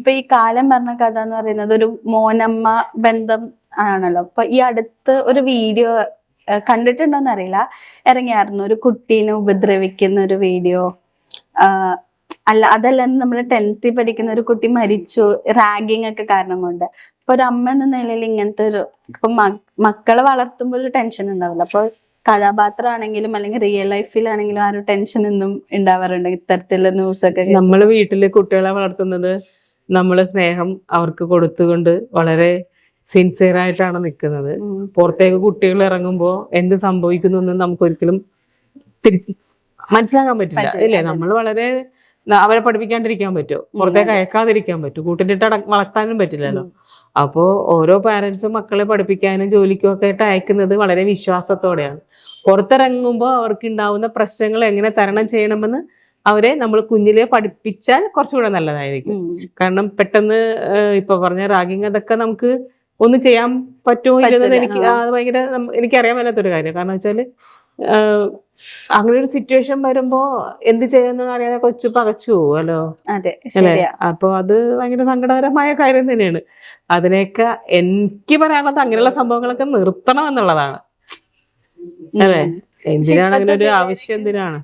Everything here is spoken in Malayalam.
ഇപ്പൊ ഈ കാലം പറഞ്ഞ കഥ എന്ന് പറയുന്നത് ഒരു മോനമ്മ ബന്ധം ആണല്ലോ. അപ്പൊ ഈ അടുത്ത് ഒരു വീഡിയോ കണ്ടിട്ടുണ്ടോന്ന് അറിയില്ല, ഇറങ്ങിയായിരുന്നു ഒരു കുട്ടീനെ ഉപദ്രവിക്കുന്ന ഒരു വീഡിയോ. അല്ല, അതല്ല, നമ്മുടെ 10th പഠിക്കുന്ന ഒരു കുട്ടി മരിച്ചു റാഗിങ് ഒക്കെ കാരണം കൊണ്ട്. അപ്പൊ ഒരു അമ്മ എന്ന നിലയിൽ ഇങ്ങനത്തെ ഒരു, ഇപ്പൊ മക്കളെ വളർത്തുമ്പോൾ ഒരു ടെൻഷൻ ഉണ്ടാവില്ല. അപ്പൊ കഥാപാത്രമാണെങ്കിലും അല്ലെങ്കിൽ റിയൽ ലൈഫിലാണെങ്കിലും ആ ഒരു ടെൻഷൻ ഒന്നും ഉണ്ടാവാറുണ്ട് ഇത്തരത്തിലുള്ള ന്യൂസ് ഒക്കെ. നമ്മള് വീട്ടില് കുട്ടികളെ വളർത്തുന്നത് നമ്മള് സ്നേഹം അവർക്ക് കൊടുത്തുകൊണ്ട് വളരെ സിൻസിയർ ആയിട്ടാണ് നിൽക്കുന്നത്. പുറത്തേക്ക് കുട്ടികൾ ഇറങ്ങുമ്പോ എന്ത് സംഭവിക്കുന്നു എന്ന് നമുക്ക് ഒരിക്കലും മനസ്സിലാക്കാൻ പറ്റില്ല, ഇല്ലേ? നമ്മൾ വളരെ അവരെ പഠിപ്പിക്കാണ്ടിരിക്കാൻ പറ്റുമോ? പുറത്തേക്ക് അയക്കാതിരിക്കാൻ പറ്റും? കൂട്ടിലിട്ട് വളർത്താനും പറ്റില്ലല്ലോ. അപ്പോ ഓരോ പാരന്റ്സും മക്കളെ പഠിപ്പിക്കാനും ജോലിക്കും ഒക്കെ ആയിട്ട് അയക്കുന്നത് വളരെ വിശ്വാസത്തോടെയാണ്. പുറത്തിറങ്ങുമ്പോൾ അവർക്ക് ഉണ്ടാവുന്ന പ്രശ്നങ്ങൾ എങ്ങനെ തരണം ചെയ്യണമെന്ന് അവരെ നമ്മൾ കുഞ്ഞിലെ പഠിപ്പിച്ചാൽ കുറച്ചുകൂടെ നല്ലതായിരിക്കും. കാരണം പെട്ടെന്ന് ഇപ്പൊ പറഞ്ഞ റാഗിങ് അതൊക്കെ നമുക്ക് ഒന്നും ചെയ്യാൻ പറ്റുമോ ഇല്ലെന്ന് അത് ഭയങ്കര എനിക്കറിയാൻ മേലാത്തൊരു കാര്യം. കാരണം വെച്ചാല് അങ്ങനെ ഒരു സിറ്റുവേഷൻ വരുമ്പോ എന്ത് ചെയ്യുന്ന അറിയാതെ കൊച്ചു പകച്ചു പോവുമല്ലോ, അല്ലെ? അപ്പൊ അത് ഭയങ്കര സങ്കടകരമായ കാര്യം തന്നെയാണ്. അതിനെയൊക്കെ എനിക്ക് പറയാനുള്ളത് അങ്ങനെയുള്ള സംഭവങ്ങളൊക്കെ നിർത്തണം എന്നുള്ളതാണ്, അല്ലെ? എന്തിനാണ് അങ്ങനെ ഒരു ആവശ്യം, എന്തിനാണ്?